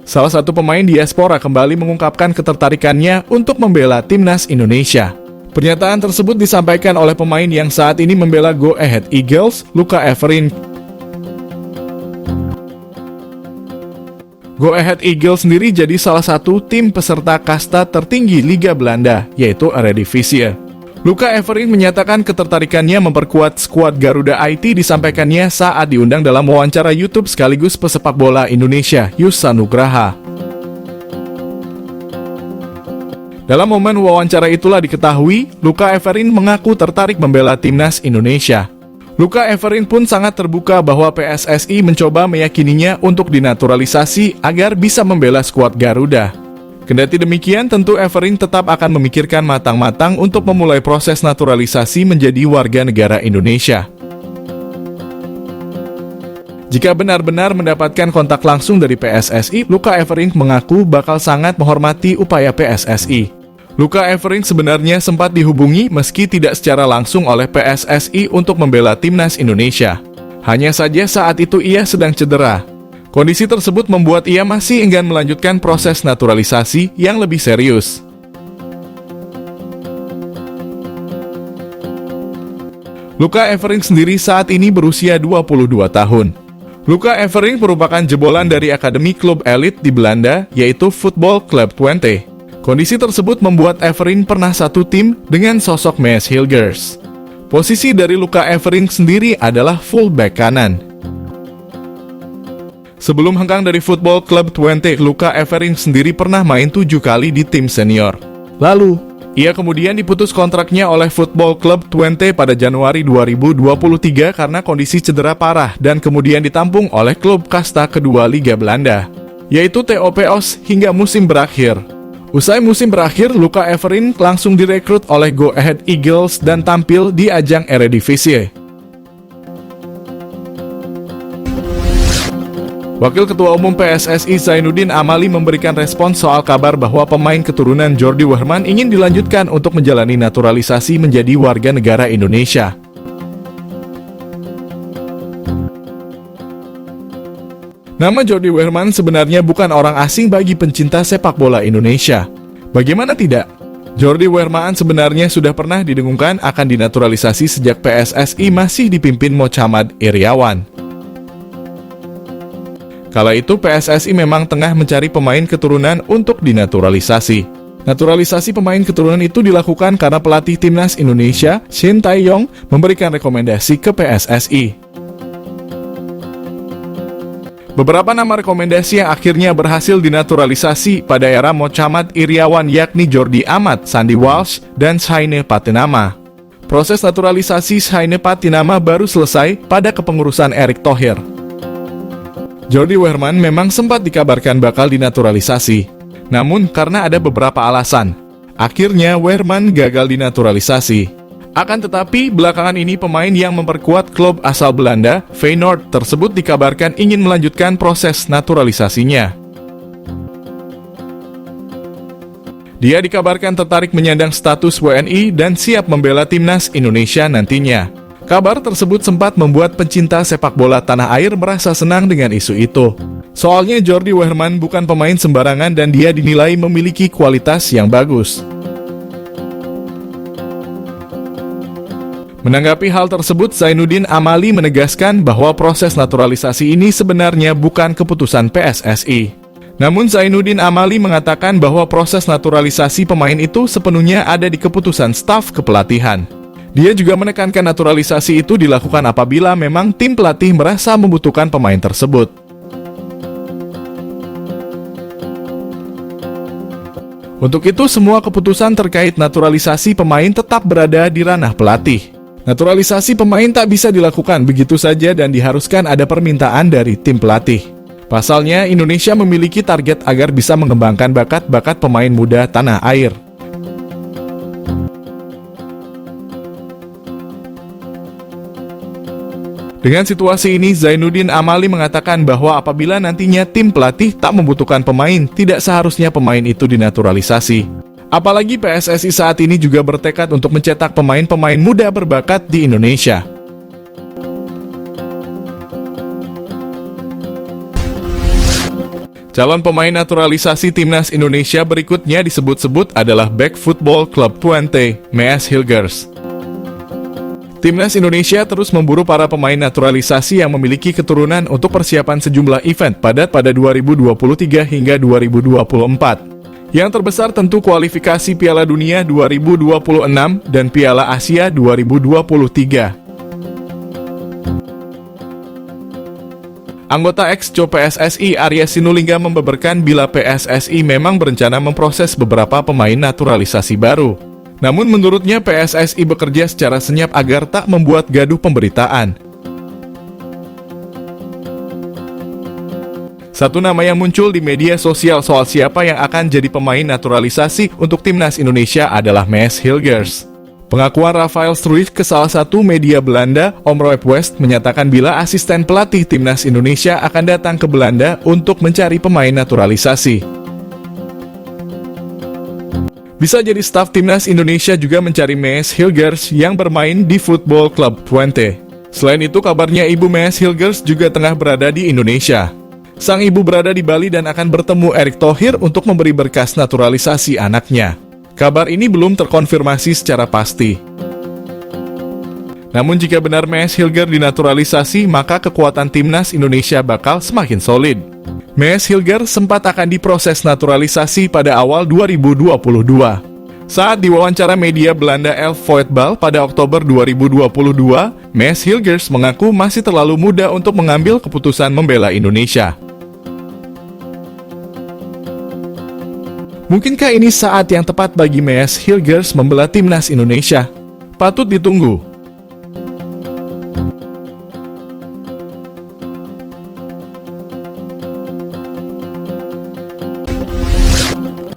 Salah satu pemain diaspora kembali mengungkapkan ketertarikannya untuk membela timnas Indonesia. Pernyataan tersebut disampaikan oleh pemain yang saat ini membela Go Ahead Eagles, Luca Everin. Go Ahead Eagles sendiri jadi salah satu tim peserta kasta tertinggi Liga Belanda, yaitu Eredivisie. Luca Everin menyatakan ketertarikannya memperkuat skuad Garuda IT disampaikannya saat diundang dalam wawancara YouTube sekaligus pesepak bola Indonesia, Yusa Nugraha. Dalam momen wawancara itulah diketahui, Luca Everin mengaku tertarik membela timnas Indonesia. Luca Everin pun sangat terbuka bahwa PSSI mencoba meyakininya untuk dinaturalisasi agar bisa membela skuad Garuda. Kendati demikian, tentu Everin tetap akan memikirkan matang-matang untuk memulai proses naturalisasi menjadi warga negara Indonesia. Jika benar-benar mendapatkan kontak langsung dari PSSI, Luca Everin mengaku bakal sangat menghormati upaya PSSI. Luca Everin sebenarnya sempat dihubungi meski tidak secara langsung oleh PSSI untuk membela timnas Indonesia. Hanya saja saat itu ia sedang cedera. Kondisi tersebut membuat ia masih enggan melanjutkan proses naturalisasi yang lebih serius. Luca Everin sendiri saat ini berusia 22 tahun. Luca Everin merupakan jebolan dari akademi klub elit di Belanda, yaitu Football Club Twente. Kondisi tersebut membuat Everin pernah satu tim dengan sosok Mees Hilgers. Posisi dari Luca Everin sendiri adalah fullback kanan. Sebelum hengkang dari Football Club Twente, Luca Everin sendiri pernah main 7 kali di tim senior. Lalu, ia kemudian diputus kontraknya oleh Football Club Twente pada Januari 2023 karena kondisi cedera parah dan kemudian ditampung oleh klub kasta kedua Liga Belanda, yaitu TOPOS hingga musim berakhir. Usai musim berakhir, Luca Everin langsung direkrut oleh Go Ahead Eagles dan tampil di ajang Eredivisie. Wakil Ketua Umum PSSI Zainuddin Amali memberikan respons soal kabar bahwa pemain keturunan Jordi Wehrman ingin dilanjutkan untuk menjalani naturalisasi menjadi warga negara Indonesia. Nama Jordi Wehrman sebenarnya bukan orang asing bagi pencinta sepak bola Indonesia. Bagaimana tidak? Jordi Wehrman sebenarnya sudah pernah didengungkan akan dinaturalisasi sejak PSSI masih dipimpin Mochammad Iryawan. Kala itu PSSI memang tengah mencari pemain keturunan untuk dinaturalisasi. Naturalisasi pemain keturunan itu dilakukan karena pelatih timnas Indonesia, Shin Tae-yong, memberikan rekomendasi ke PSSI. Beberapa nama rekomendasi yang akhirnya berhasil dinaturalisasi pada era Mochammad Iryawan yakni Jordi Amat, Sandy Walsh, dan Shaine Patinama. Proses naturalisasi Shaine Patinama baru selesai pada kepengurusan Erick Thohir. Jordi Wehrman memang sempat dikabarkan bakal dinaturalisasi. Namun karena ada beberapa alasan, akhirnya Wehrman gagal dinaturalisasi. Akan tetapi, belakangan ini pemain yang memperkuat klub asal Belanda, Feyenoord, tersebut dikabarkan ingin melanjutkan proses naturalisasinya. Dia dikabarkan tertarik menyandang status WNI dan siap membela timnas Indonesia nantinya. Kabar tersebut sempat membuat pencinta sepak bola tanah air merasa senang dengan isu itu. Soalnya Jordi Wehrman bukan pemain sembarangan dan dia dinilai memiliki kualitas yang bagus. Menanggapi hal tersebut, Zainuddin Amali menegaskan bahwa proses naturalisasi ini sebenarnya bukan keputusan PSSI. Namun Zainuddin Amali mengatakan bahwa proses naturalisasi pemain itu sepenuhnya ada di keputusan staf kepelatihan. Dia juga menekankan naturalisasi itu dilakukan apabila memang tim pelatih merasa membutuhkan pemain tersebut. Untuk itu, semua keputusan terkait naturalisasi pemain tetap berada di ranah pelatih. Naturalisasi pemain tak bisa dilakukan begitu saja dan diharuskan ada permintaan dari tim pelatih. Pasalnya, Indonesia memiliki target agar bisa mengembangkan bakat-bakat pemain muda tanah air. Dengan situasi ini, Zainuddin Amali mengatakan bahwa apabila nantinya tim pelatih tak membutuhkan pemain, tidak seharusnya pemain itu dinaturalisasi. Apalagi PSSI saat ini juga bertekad untuk mencetak pemain-pemain muda berbakat di Indonesia. Calon pemain naturalisasi timnas Indonesia berikutnya disebut-sebut adalah bek Football Club Twente, Mees Hilgers. Timnas Indonesia terus memburu para pemain naturalisasi yang memiliki keturunan untuk persiapan sejumlah event padat pada 2023 hingga 2024. Yang terbesar tentu kualifikasi Piala Dunia 2026 dan Piala Asia 2023. Anggota ex-Co PSSI Arya Sinulinga membeberkan bila PSSI memang berencana memproses beberapa pemain naturalisasi baru. Namun menurutnya PSSI bekerja secara senyap agar tak membuat gaduh pemberitaan. Satu nama yang muncul di media sosial soal siapa yang akan jadi pemain naturalisasi untuk timnas Indonesia adalah Mees Hilgers. Pengakuan Rafael Struijff ke salah satu media Belanda, Omroep West, menyatakan bila asisten pelatih timnas Indonesia akan datang ke Belanda untuk mencari pemain naturalisasi. Bisa jadi staf timnas Indonesia juga mencari Mees Hilgers yang bermain di Football Club Twente. Selain itu, kabarnya ibu Mees Hilgers juga tengah berada di Indonesia. Sang ibu berada di Bali dan akan bertemu Erick Thohir untuk memberi berkas naturalisasi anaknya. Kabar ini belum terkonfirmasi secara pasti. Namun jika benar Mees Hilgers dinaturalisasi, maka kekuatan timnas Indonesia bakal semakin solid. Mees Hilgers sempat akan diproses naturalisasi pada awal 2022. Saat diwawancara media Belanda Elf Voetbal pada Oktober 2022, Mees Hilgers mengaku masih terlalu muda untuk mengambil keputusan membela Indonesia. Mungkinkah ini saat yang tepat bagi Mees Hilgers membela timnas Indonesia? Patut ditunggu.